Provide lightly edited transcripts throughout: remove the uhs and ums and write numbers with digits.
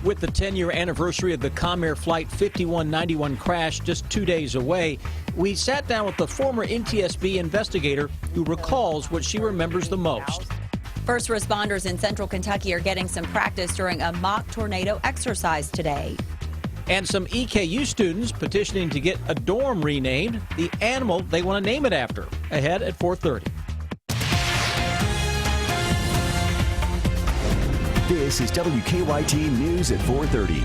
With the 10-year anniversary of the Comair Flight 5191 crash just 2 days away, we sat down with the former NTSB investigator who recalls what she remembers the most. First responders in central Kentucky are getting some practice during a mock tornado exercise today. And some EKU students petitioning to get a dorm renamed, the animal they want to name it after. Ahead at 4:30. This is WKYT News at 4:30.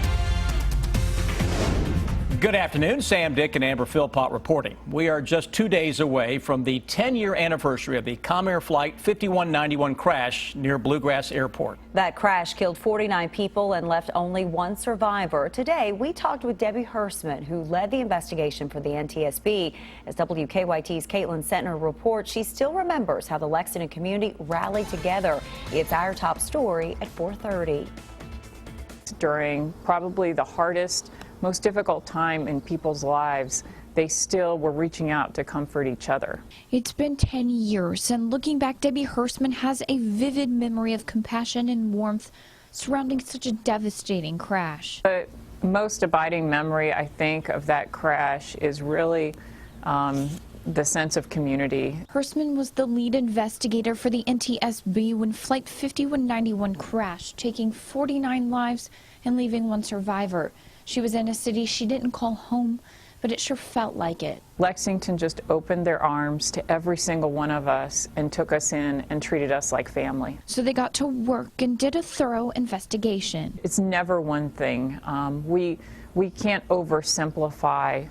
Good afternoon. Sam, Dick, and Amber Philpott reporting. We are just 2 days away from the 10-year anniversary of the Comair Flight 5191 crash near Bluegrass Airport. That crash killed 49 people and left only one survivor. Today, we talked with Debbie Hersman, who led the investigation for the NTSB. As WKYT's Caitlin Sentner reports, she still remembers how the Lexington community rallied together. It's our top story at 4:30. During probably the hardest, most difficult time in people's lives, they still were reaching out to comfort each other. It's been 10 years, and looking back, Debbie Hersman has a vivid memory of compassion and warmth surrounding such a devastating crash. The most abiding memory, I think, of that crash is really the sense of community. Hersman was the lead investigator for the NTSB when Flight 5191 crashed, taking 49 lives and leaving one survivor. She was in a city she didn't call home, but it sure felt like it. Lexington just opened their arms to every single one of us and took us in and treated us like family. So they got to work and did a thorough investigation. It's never one thing. We can't oversimplify.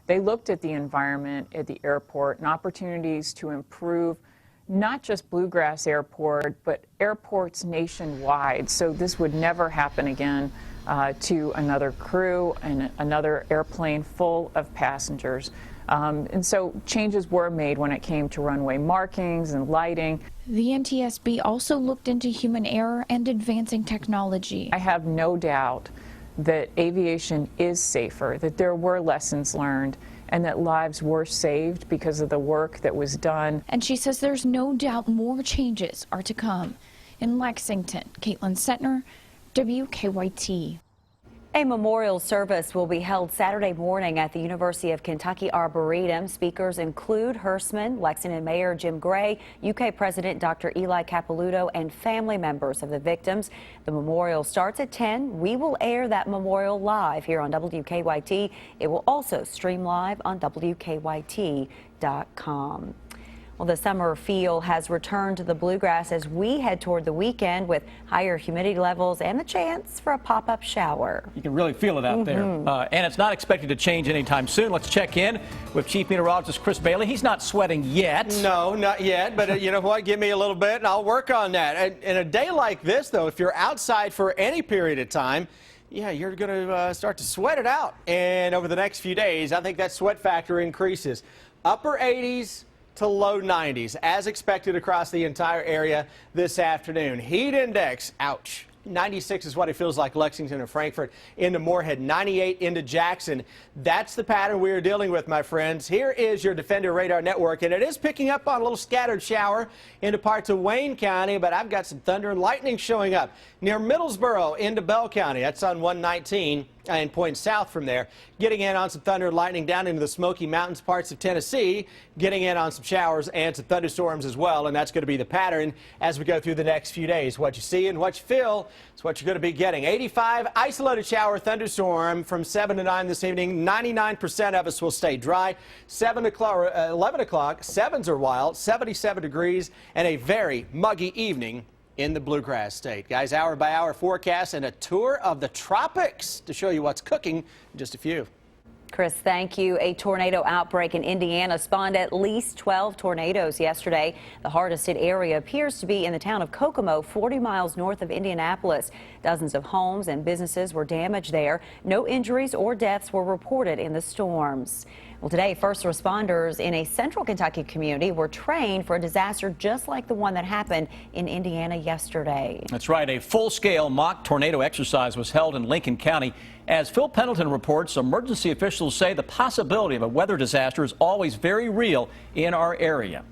They looked at the environment at the airport and opportunities to improve not just Bluegrass Airport, but airports nationwide, so this would never happen again to another crew and another airplane full of passengers. And so changes were made when it came to runway markings and lighting. The NTSB also looked into human error and advancing technology. I have no doubt that aviation is safer, that there were lessons learned, and that lives were saved because of the work that was done. And she says there's no doubt more changes are to come. In Lexington, Caitlin Sentner, WKYT. A memorial service will be held Saturday morning at the University of Kentucky Arboretum. Speakers include Hersman, Lexington Mayor Jim Gray, UK President Dr. Eli Capilouto, and family members of the victims. The memorial starts at 10. We will air that memorial live here on WKYT. It will also stream live on WKYT.com. Well, the summer feel has returned to the Bluegrass as we head toward the weekend with higher humidity levels and the chance for a pop-up shower. You can really feel it out there. And it's not expected to change anytime soon. Let's check in with Chief Meteorologist Chris Bailey. He's not sweating yet. No, not yet. But you know what? Give me a little bit and I'll work on that. In a day like this, though, if you're outside for any period of time, yeah, you're going to start to sweat it out. And over the next few days, I think that sweat factor increases. Upper 80s to low 90s, as expected across the entire area this afternoon. Heat index, ouch. 96 is what it feels like Lexington and Frankfort into Moorhead, 98 into Jackson. That's the pattern we are dealing with, my friends. Here is your Defender Radar Network, and it is picking up on a little scattered shower into parts of Wayne County, but I've got some thunder and lightning showing up near Middlesboro into Bell County. That's on 119 and points south from there. Getting in on some thunder and lightning down into the Smoky Mountains, parts of Tennessee. Getting in on some showers and some thunderstorms as well, and that's going to be the pattern as we go through the next few days. What you see and what you feel is what you're going to be getting. 85 isolated shower thunderstorm from 7 to 9 this evening. 99% of us will stay dry. 7 o'clock, 11 o'clock, 7s are wild, 77 degrees, and a very muggy evening in the Bluegrass State. Guys, hour by hour forecast and a tour of the tropics to show you what's cooking in just a few. Chris, thank you. A tornado outbreak in Indiana spawned at least 12 tornadoes yesterday. The hardest hit area appears to be in the town of Kokomo, 40 miles north of Indianapolis. Dozens of homes and businesses were damaged there. No injuries or deaths were reported in the storms. Well, today, first responders in a central Kentucky community were trained for a disaster just like the one that happened in Indiana yesterday. That's right. A full-scale mock tornado exercise was held in Lincoln County. As Phil Pendleton reports, emergency officials say the possibility of a weather disaster is always very real in our area.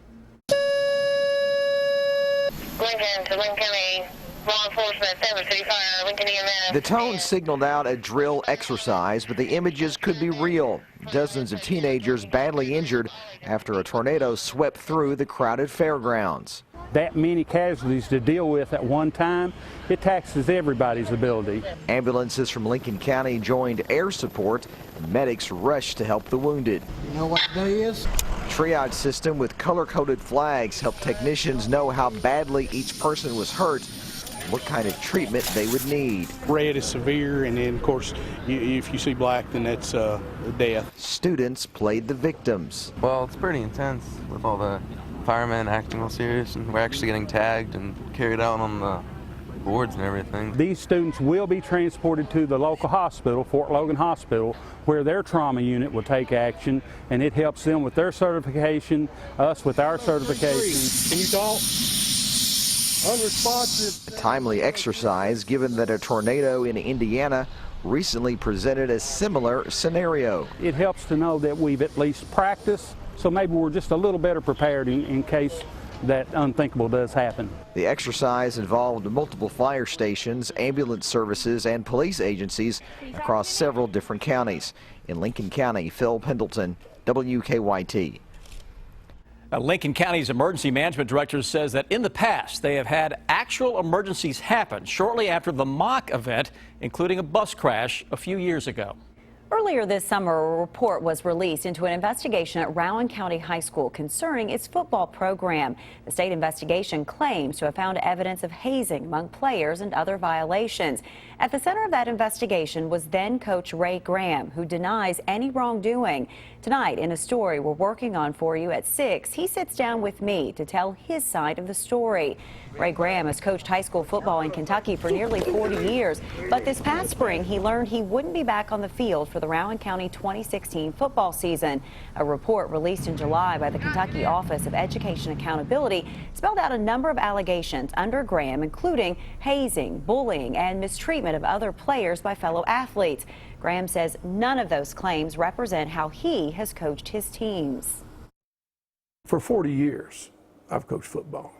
Lincoln to Lincoln A. Law enforcement, 735, Lincoln EMS. The tone signaled out a drill exercise, but the images could be real. Dozens of teenagers badly injured after a tornado swept through the crowded fairgrounds. That many casualties to deal with at one time, it taxes everybody's ability. Ambulances from Lincoln County joined air support, and medics rushed to help the wounded. You know what day is? Triage system with color-coded flags helped technicians know how badly each person was hurt, what kind of treatment they would need. Red is severe, and then, of course, if you see black, then that's death. Students played the victims. Well, it's pretty intense with all the firemen acting all serious, and we're actually getting tagged and carried out on the boards and everything. These students will be transported to the local hospital, Fort Logan Hospital, where their trauma unit will take action, and it helps them with their certification, us with our certification. Can you talk? Unresponsive. A timely exercise, given that a tornado in Indiana recently presented a similar scenario. It helps to know that we've at least practiced, so maybe we're just a little better prepared in case that unthinkable does happen. The exercise involved multiple fire stations, ambulance services, and police agencies across several different counties. In Lincoln County, Phil Pendleton, WKYT. Lincoln County's emergency management director says that in the past they have had actual emergencies happen shortly after the mock event, including a bus crash a few years ago. Earlier this summer, a report was released into an investigation at Rowan County High School concerning its football program. The state investigation claims to have found evidence of hazing among players and other violations. At the center of that investigation was then coach Ray Graham, who denies any wrongdoing. Tonight, in a story we're working on for you at 6, he sits down with me to tell his side of the story. Ray Graham has coached high school football in Kentucky for nearly 40 years, but this past spring he learned he wouldn't be back on the field for the Rowan County 2016 football season. A report released in July by the Kentucky Office of Education Accountability spelled out a number of allegations under Graham, including hazing, bullying, and mistreatment of other players by fellow athletes. Graham says none of those claims represent how he has coached his teams. For 40 years, I've coached football.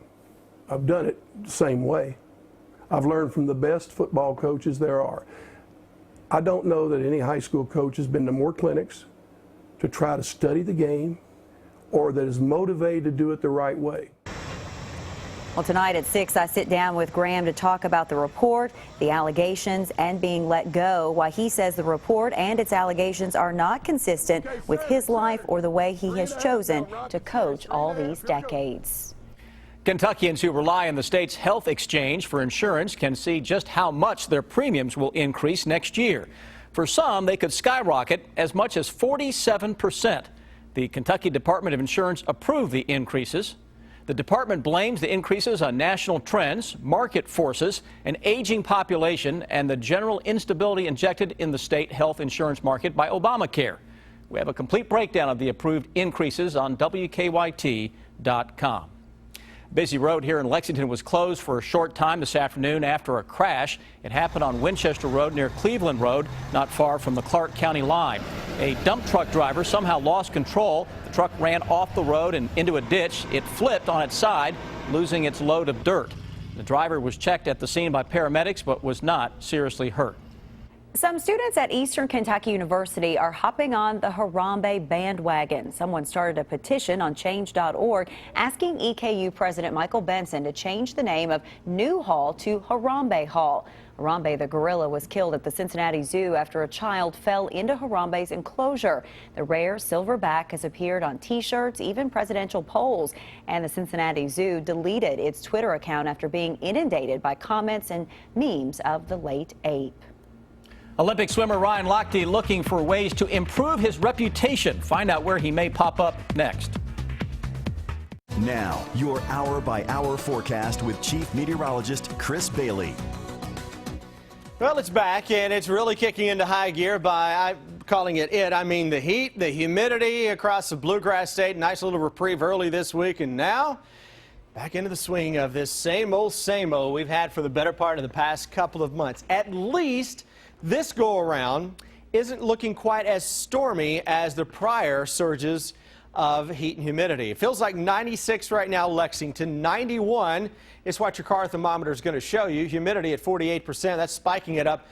I've done it the same way. I've learned from the best football coaches there are. I don't know that any high school coach has been to more clinics to try to study the game or that is motivated to do it the right way. Well, tonight at 6, I sit down with Graham to talk about the report, the allegations, and being let go, why he says the report and its allegations are not consistent with his life or the way he has chosen to coach all these decades. Kentuckians who rely on the state's health exchange for insurance can see just how much their premiums will increase next year. For some, they could skyrocket as much as 47%. The Kentucky Department of Insurance approved the increases. The department blames the increases on national trends, market forces, an aging population, and the general instability injected in the state health insurance market by Obamacare. We have a complete breakdown of the approved increases on WKYT.com. Busy road here in Lexington was closed for a short time this afternoon after a crash. It happened on Winchester Road near Cleveland Road, not far from the Clark County line. A dump truck driver somehow lost control. The truck ran off the road and into a ditch. It flipped on its side, losing its load of dirt. The driver was checked at the scene by paramedics but was not seriously hurt. Some students at Eastern Kentucky University are hopping on the Harambe bandwagon. Someone started a petition on change.org asking EKU President Michael Benson to change the name of New Hall to Harambe Hall. Harambe the gorilla was killed at the Cincinnati Zoo after a child fell into Harambe's enclosure. The rare silverback has appeared on T-shirts, even presidential polls, and the Cincinnati Zoo deleted its Twitter account after being inundated by comments and memes of the late ape. Olympic swimmer Ryan Lochte looking for ways to improve his reputation. Find out where he may pop up next. Now, your hour-by-hour forecast with Chief Meteorologist Chris Bailey. Well, it's back, and it's really kicking into high gear by calling it. I mean the heat, the humidity across the Bluegrass State. Nice little reprieve early this week, and now back into the swing of this same old we've had for the better part of the past couple of months. At least this go-around isn't looking quite as stormy as the prior surges of heat and humidity. It feels like 96 right now, Lexington. 91 is what your car thermometer is going to show you. Humidity at 48%. That's spiking it up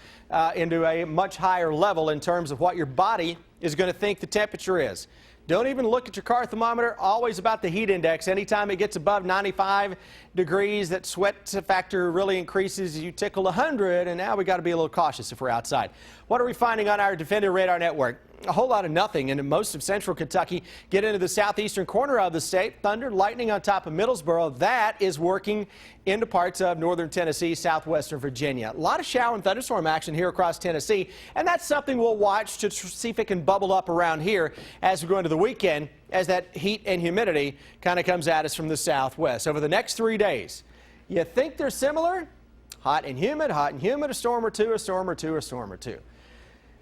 into a much higher level in terms of what your body is going to think the temperature is. Don't even look at your car thermometer. Always about the heat index. Anytime it gets above 95 degrees, that sweat factor really increases. You tickle 100, and now we got to be a little cautious if we're outside. What are we finding on our Defender radar network? A whole lot of nothing in most of central Kentucky. Get into the southeastern corner of the state. Thunder, lightning on top of Middlesboro. That is working into parts of northern Tennessee, southwestern Virginia. A lot of shower and thunderstorm action here across Tennessee, and that's something we'll watch to see if it can bubble up around here as we go into the weekend, as that heat and humidity kind of comes at us from the southwest. Over the next 3 days, you think they're similar? Hot and humid, a storm or two, a storm or two, a storm or two.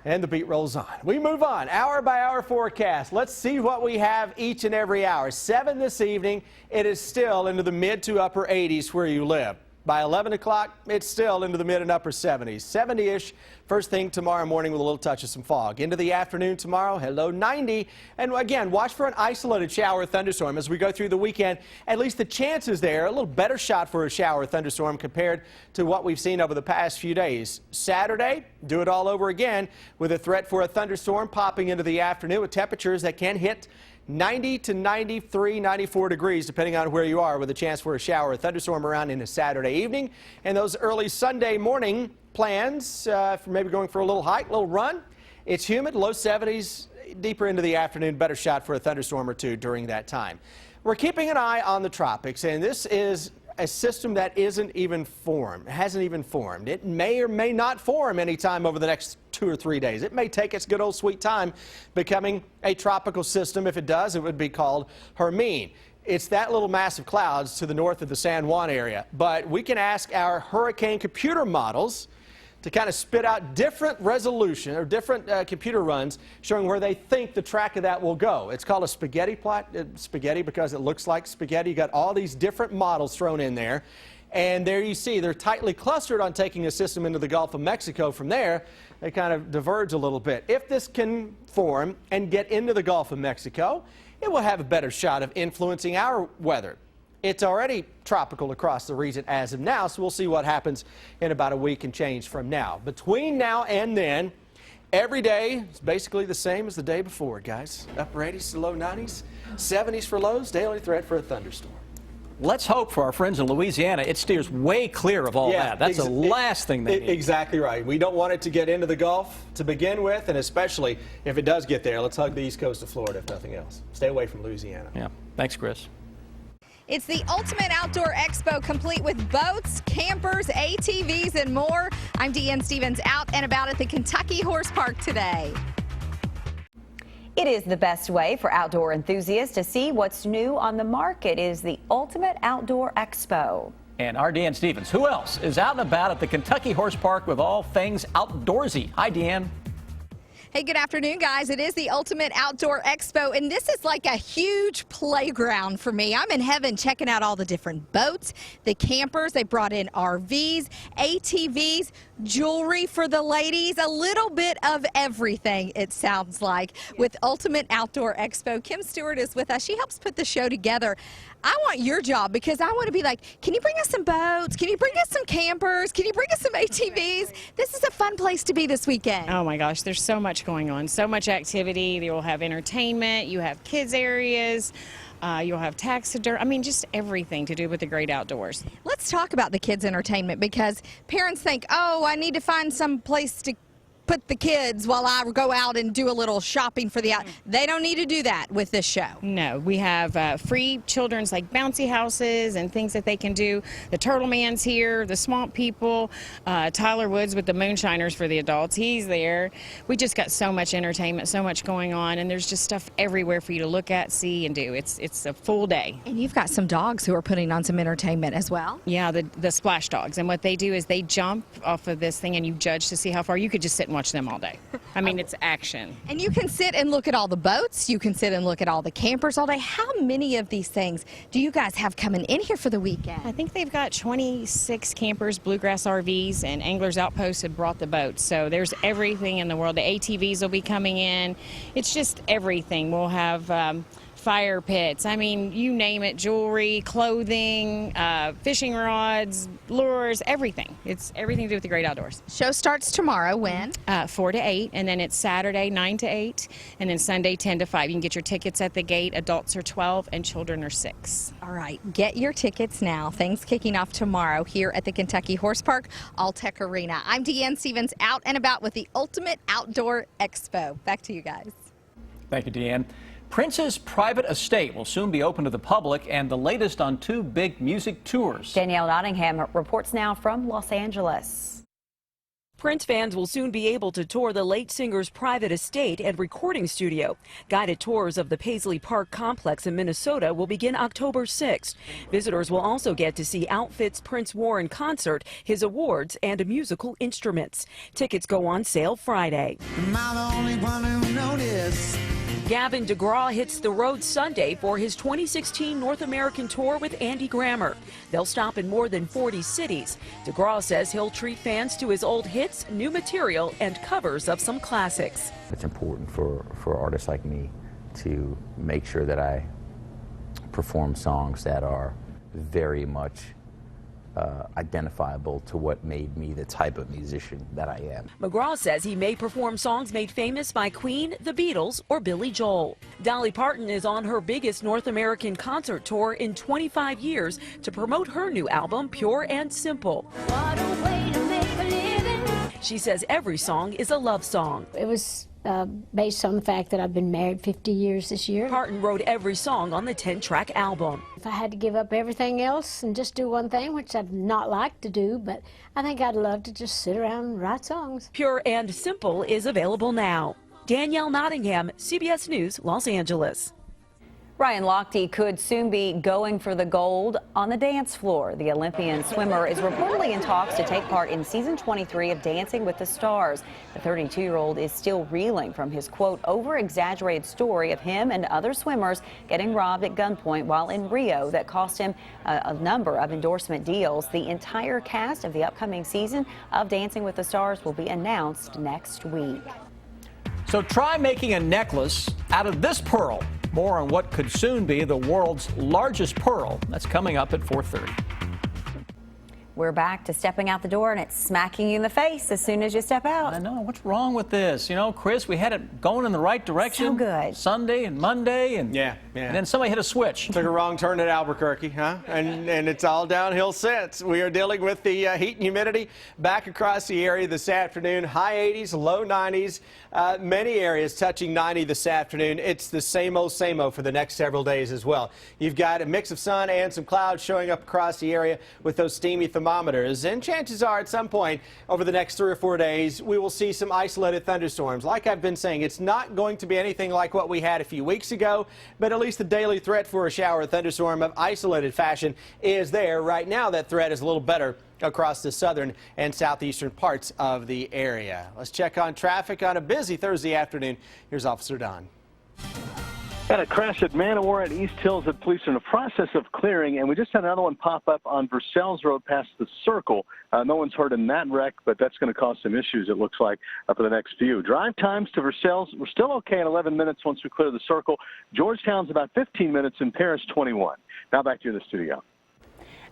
And the beat rolls on. We move on, hour by hour forecast. Let's see what we have each and every hour. 7 this evening, it is still into the mid to upper 80s where you live. By 11 o'clock, it's still into the mid and upper 70s. 70-ish first thing tomorrow morning with a little touch of some fog. Into the afternoon tomorrow, hello 90. And again, watch for an isolated shower or thunderstorm as we go through the weekend. At least the chances there, a little better shot for a shower or thunderstorm compared to what we've seen over the past few days. Saturday, do it all over again with a threat for a thunderstorm popping into the afternoon with temperatures that can hit 90 to 93, 94 degrees, depending on where you are, with a chance for a shower or thunderstorm around into Saturday evening. And those early Sunday morning plans for maybe going for a little hike, a little run. It's humid, low 70s, deeper into the afternoon, better shot for a thunderstorm or two during that time. We're keeping an eye on the tropics, and this is a system that hasn't even formed. It may or may not form anytime over the next 2 or 3 days. It may take its good old sweet time becoming a tropical system. If it does, it would be called Hermine. It's that little mass of clouds to the north of the San Juan area. But we can ask our hurricane computer models to kind of spit out different resolution or different computer runs showing where they think the track of that will go. It's called a spaghetti plot. Spaghetti because it looks like spaghetti. You got all these different models thrown in there. And there you see they're tightly clustered on taking a system into the Gulf of Mexico. From there, they kind of diverge a little bit. If this can form and get into the Gulf of Mexico, it will have a better shot of influencing our weather. It's already tropical across the region as of now, so we'll see what happens in about a week and change from now. Between now and then, every day is basically the same as the day before, guys. Upper 80s to low 90s, 70s for lows, daily threat for a thunderstorm. Let's hope for our friends in Louisiana it steers way clear of all that. That's the last thing they need. Exactly right. We don't want it to get into the Gulf to begin with, and especially if it does get there, let's hug the east coast of Florida if nothing else. Stay away from Louisiana. Yeah. Thanks, Chris. It's the Ultimate Outdoor Expo, complete with boats, campers, ATVs, and more. I'm Deanne Stevens, out and about at the Kentucky Horse Park today. It is the best way for outdoor enthusiasts to see what's new on the market. It is the Ultimate Outdoor Expo. And our Deanne Stevens, who else is out and about at the Kentucky Horse Park with all things outdoorsy? Hi, Deanne. Hey, good afternoon, guys. It is the Ultimate Outdoor Expo, and this is like a huge playground for me. I'm in heaven checking out all the different boats, the campers. They brought in RVs, ATVs, jewelry for the ladies, a little bit of everything, it sounds like, with Ultimate Outdoor Expo. Kim Stewart is with us. She helps put the show together. I want your job because I want to be like, can you bring us some boats? Can you bring us some campers? Can you bring us some ATVs? This is a fun place to be this weekend. Oh my gosh, there's so much going on, so much activity. You'll have entertainment, you have kids areas, you'll have taxidermy, I mean just everything to do with the great outdoors. Let's talk about the kids entertainment because parents think, oh, I need to find some place to put the kids while I go out and do a little shopping for the out. They don't need to do that with this show. No, we have free children's like bouncy houses and things that they can do. The Turtle Man's here, the Swamp People, Tyler Woods with the Moonshiners for the adults, he's there. We just got so much entertainment, so much going on, and there's just stuff everywhere for you to look at, see, and do. It's a full day. And you've got some dogs who are putting on some entertainment as well. Yeah, the splash dogs, and what they do is they jump off of this thing and you judge to see how far. You could just sit and watch them all day. I mean, it's action. And you can sit and look at all the boats. You can sit and look at all the campers all day. How many of these things do you guys have coming in here for the weekend? I think they've got 26 campers, bluegrass RVs, and Anglers Outposts have brought the boats. So there's everything in the world. The ATVs will be coming in. It's just everything. We'll have fire pits. I mean, you name it, jewelry, clothing, fishing rods, lures, everything. It's everything to do with the great outdoors. Show starts tomorrow. When? 4 to 8, and then it's Saturday 9 to 8, and then Sunday 10 to 5. You can get your tickets at the gate. Adults are 12 and children are 6. All right, get your tickets now. Things kicking off tomorrow here at the Kentucky Horse Park All-Tech Arena. I'm Deanne Stevens, out and about with the Ultimate Outdoor Expo. Back to you guys. Thank you, Deanne. Prince's private estate will soon be open to the public, and the latest on 2 big music tours. Danielle Nottingham reports now from Los Angeles. Prince fans will soon be able to tour the late singer's private estate and recording studio. Guided tours of the Paisley Park complex in Minnesota will begin October 6th. Visitors will also get to see outfits Prince wore in concert, his awards, and musical instruments. Tickets go on sale Friday. Am I the only one who noticed? Gavin DeGraw hits the road Sunday for his 2016 North American tour with Andy Grammer. They'll stop in more than 40 cities. DeGraw says he'll treat fans to his old hits, new material, and covers of some classics. It's important for artists like me to make sure that I perform songs that are very much identifiable to what made me the type of musician that I am. McGraw says he may perform songs made famous by Queen, the Beatles, or Billy Joel. Dolly Parton is on her biggest North American concert tour in 25 years to promote her new album, Pure and Simple. What a way to make a living. She says every song is a love song. It was based on the fact that I've been married 50 years this year. Parton wrote every song on the 10-track album. If I had to give up everything else and just do one thing, which I'd not like to do, but I think I'd love to just sit around and write songs. Pure and Simple is available now. Danielle Nottingham, CBS News, Los Angeles. Ryan Lochte could soon be going for the gold on the dance floor. The Olympian swimmer is reportedly in talks to take part in season 23 of Dancing with the Stars. The 32-year-old is still reeling from his, quote, over-exaggerated story of him and other swimmers getting robbed at gunpoint while in Rio that cost him a number of endorsement deals. The entire cast of the upcoming season of Dancing with the Stars will be announced next week. So try making a necklace out of this pearl. More on what could soon be the world's largest pearl. That's coming up at 4:30. We're back to stepping out the door, and it's smacking you in the face as soon as you step out. I know. What's wrong with this? You know, Chris, we had it going in the right direction. So good. Sunday and Monday, and yeah. And then somebody hit a switch. Took a wrong turn at Albuquerque, huh? And it's all downhill since. We are dealing with the heat and humidity back across the area this afternoon. High 80s, low 90s. Many areas touching 90 this afternoon. It's the same old for the next several days as well. You've got a mix of sun and some clouds showing up across the area with those steamy thermometers. And chances are at some point over the next 3 or 4 days, we will see some isolated thunderstorms. Like I've been saying, it's not going to be anything like what we had a few weeks ago, but at least the daily threat for a shower or thunderstorm of isolated fashion is there. Right now, that threat is a little better across the southern and southeastern parts of the area. Let's check on traffic on a busy Thursday afternoon. Here's Officer Don. Had a crash at Manowar at East Hills that police are in the process of clearing, and we just had another one pop up on Versailles Road past the Circle. No one's hurt in that wreck, but that's going to cause some issues, it looks like, for the next few. Drive times to Versailles, we're still okay at 11 minutes once we clear the Circle. Georgetown's about 15 minutes, and Paris 21. Now back to you in the studio.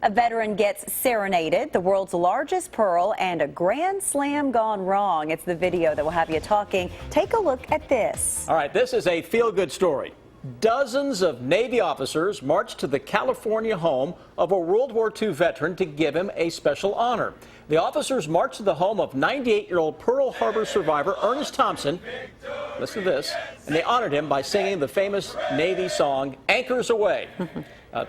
A veteran gets serenaded, the world's largest pearl, and a grand slam gone wrong. It's the video that will have you talking. Take a look at this. All right, this is a feel-good story. Dozens of Navy officers marched to the California home of a World War II veteran to give him a special honor. The officers marched to the home of 98-year-old Pearl Harbor survivor Ernest Thompson. Listen to this. And they honored him by singing the famous Navy song, Anchors Aweigh.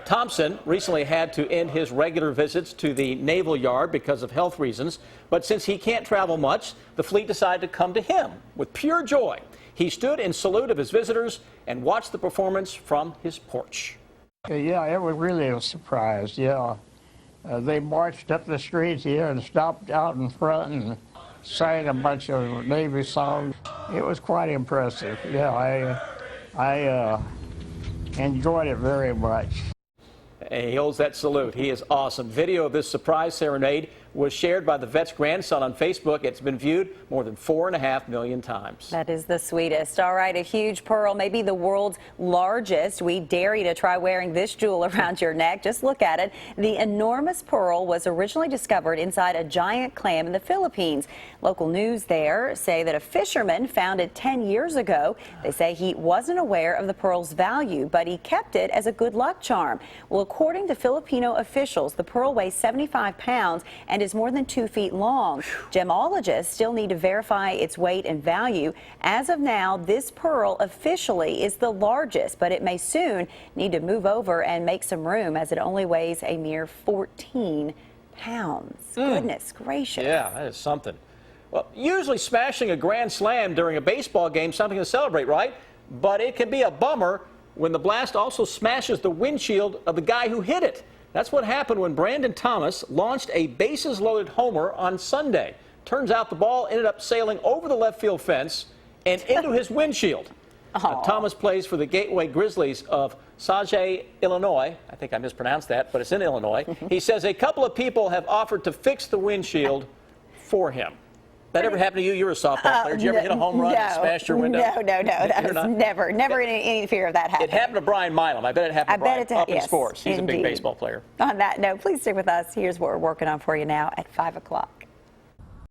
Thompson recently had to end his regular visits to the Naval Yard because of health reasons. But since he can't travel much, the fleet decided to come to him with pure joy. He stood in salute of his visitors and watched the performance from his porch. Yeah, it was really a surprise, yeah. They marched up the streets here and stopped out in front and sang a bunch of Navy songs. It was quite impressive. Yeah, I enjoyed it very much. He holds that salute. He is awesome. Video of this surprise serenade was shared by the vet's grandson on Facebook. It's been viewed more than 4.5 million times. That is the sweetest. All right, a huge pearl, maybe the world's largest. We dare you to try wearing this jewel around your neck. Just look at it. The enormous pearl was originally discovered inside a giant clam in the Philippines. Local news there say that a fisherman found it 10 years ago. They say he wasn't aware of the pearl's value, but he kept it as a good luck charm. Well, according to Filipino officials, the pearl weighs 75 pounds and is more than 2 feet long. Gemologists still need to verify its weight and value. As of now, this pearl officially is the largest, but it may soon need to move over and make some room as it only weighs a mere 14 pounds. Goodness gracious. Yeah, that is something. Well, usually smashing a grand slam during a baseball game is something to celebrate, right? But it can be a bummer when the blast also smashes the windshield of the guy who hit it. That's what happened when Brandon Thomas launched a bases-loaded homer on Sunday. Turns out the ball ended up sailing over the left field fence and into his windshield. Thomas plays for the Gateway Grizzlies of Sauget, Illinois. I think I mispronounced that, but it's in Illinois. He says a couple of people have offered to fix the windshield for him. That ever happened to you? You're a softball player. Did you ever hit a home run and smash your window? No. That was never any fear of that happening. It happened to Brian Milam. I bet it happened to Brian up in sports. He's a big baseball player. On that note, please stick with us. Here's what we're working on for you now at 5 o'clock.